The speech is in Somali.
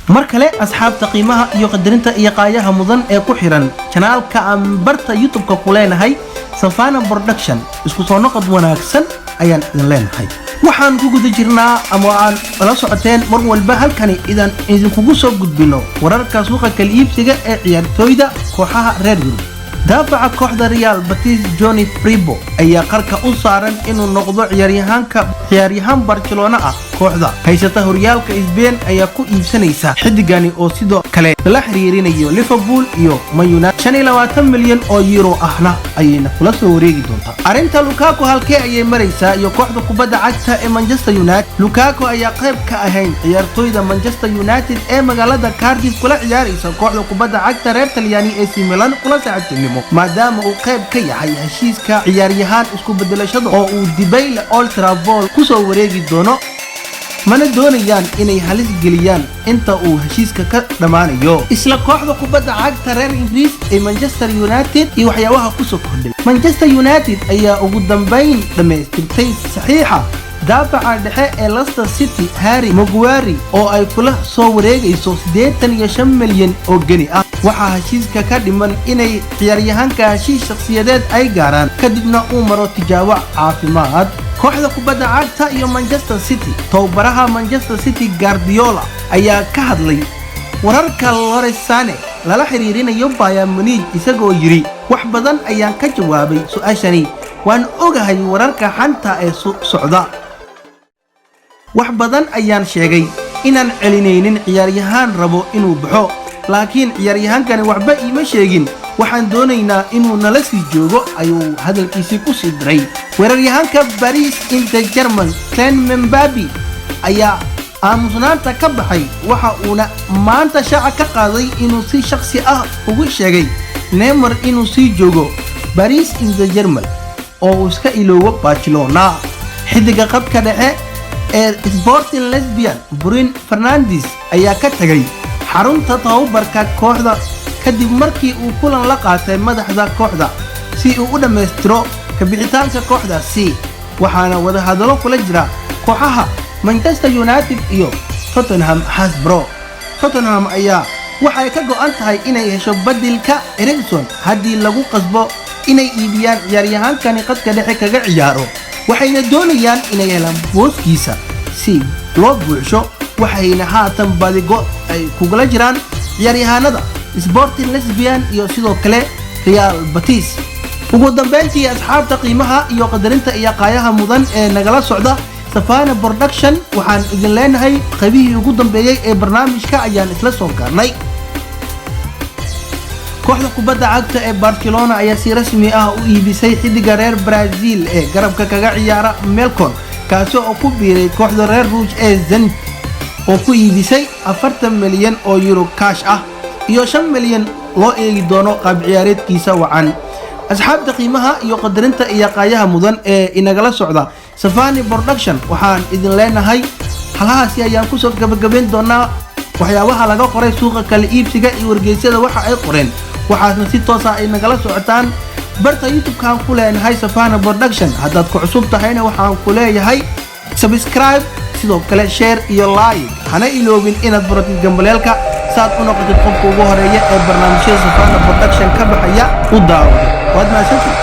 markale asxaabta qiimaha iyo qadarinta iyo qaayaha mudan ee ku xiran channelka aan barta YouTube-ka ku leenahay Savannah Production isku soo noqod wanaagsan ayaan idin leenahay waxaan ku guda jirnaa ama aan la socoteen mar walba halkani idan idinkugu soo gudbino wararka suuqa kala iibsiga ee ciyaartooyda kooxaha reer Yurub daafaca kooxda Real Betis Johnny Fribo ayaa qarka u saaran inuu noqdo ciyaaryahan Barcelona ah kooxda haysata horyaalka Spain ayaa ku iibsanaysa xidigani oo sidoo kale la xiriirinayo Liverpool iyo Man United 25 milyan oo euro ahna ayayna kula soo wareegi doontaa arinta Lukaku halkee ayay maraysaa iyo kooxda kubadda cagta ee Manchester United Lukaku ayaa qayb ka ahayn ciyaartooyda Manchester United ee magaalada Cardiff kula ciyaaraysa kooxda kubadda cagta reer Talyaani AC Milan kula saaxiibtinimo maadaama uu qayb ka yahay heshiiska ciyaaryahan isku bedelashada oo uu Dibayle Old Trafford ku soo wareegi doono mana doonayaan inay halis geliyaan inta uu heshiiska ka dhamaanayo isla kooxda kubadda cagta reer Ingiriis ee Manchester United iyo waxyaabaha ku soo kordhay Manchester United ayaa ugu dambeyn dhameystirtay saxiixa daafaca dhexe ee Leicester City Harry Maguire oo ay kula soo wareegayso 85 milyan oo geni ah waxa heshiiska ka dhiman inay ciyaaryahanka heshiis shakhsiyadeed ay gaaraan kadibna uu maro tijaabo caafimaad kooxda kubadda cagta iyo Manchester City tababaraha Manchester City Guardiola ayaa ka hadlay wararka Leroy Sané lala xiriirinayo Bayern Munich isagoo yiri wax badan ayaan ka jawaabay su'aashani waan ogahay wararka xanta ee socda wax badan ayaan sheegay inaan celinaynin ciyaaryahan rabo inuu baxo laakiin ciyaaryahankani waxba iima sheegin waxaan doonaynaa inuu nala sii joogo ayuu hadalkiisii ku sii diray weeraryahanka Paris Saint-Germain Kylian Mbappé ayaa aamusnaanta ka baxay waxa uuna maanta shaaca ka qaaday inuu si shakhsi ah ugu sheegay Neymar inuu sii joogo Paris Saint-Germain oo iska iloobo Barcelona xidiga qadka dhexe ee Sporting Lisbon Bruno Fernandes ayaa ka tagay xarunta tababarka kooxda kadib markii uu kulan la qaatay madaxda kooxda si uu u dhameystiro ka bixitaanka kooxdaasi waxaana wada hadallo kula jira kooxaha Manchester United iyo Tottenham Hotspur Tottenham ayaa waxay ka go'an tahay inay hesho badilka Eriksen haddii lagu qasbo inay iibiyaan ciyaaryahankani qadka dhexe kaga ciyaaro waxayna doonayaan inay helaan booskiisa si loo buuxsho waxayna haatan badigo ay kugula jiraan ciyaaryahanada Sporting Lisbon iyo sidoo kale Real Betis ugu dambeyntii asxaabta qiimaha iyo qadarinta iyo qaayaha mudan ee nagala socda Savannah Production waxaan idin leenahay qaybihii ugu dambeeyay ee barnaamijka ayaan isla soo gaarnay kooxda kubadda cagta ee Barcelona ayaa si rasmi ah u iibisay xidiga reer Brazil ee garabka kaga ciyaara Melcon kaasoo ku biiray kooxda reer Rouge ee Zenit oo ku iibisay 40 milyan oo euro cash ah iyo 5 milyan loo eegi doono qaab ciyaareedkiisa wacan asxaabta qiimaha iyo qadarinta iyo qaayaha mudan ee inagala socda Savannah Production waxaan idin leenahay halahaasi ayaan ku soo gabagabeyn doonaa waxyaabaha laga qoray suuqa kala iibsiga iyo wargeysyada waxa ay qoreen waxaasna si toos ah ay nagala socotaan barta YouTube-ka ku leenahay Savannah Production haddaad ku cusub tahayna waxaan ku leeyahay subscribe sidoo kale share iyo like hana iloobin inaad furtid gambaleelka saad u noqotid qofka ugu horeeya ee barnaamijyada Savannah Production ka baxaya u daawado waad mahadsantahay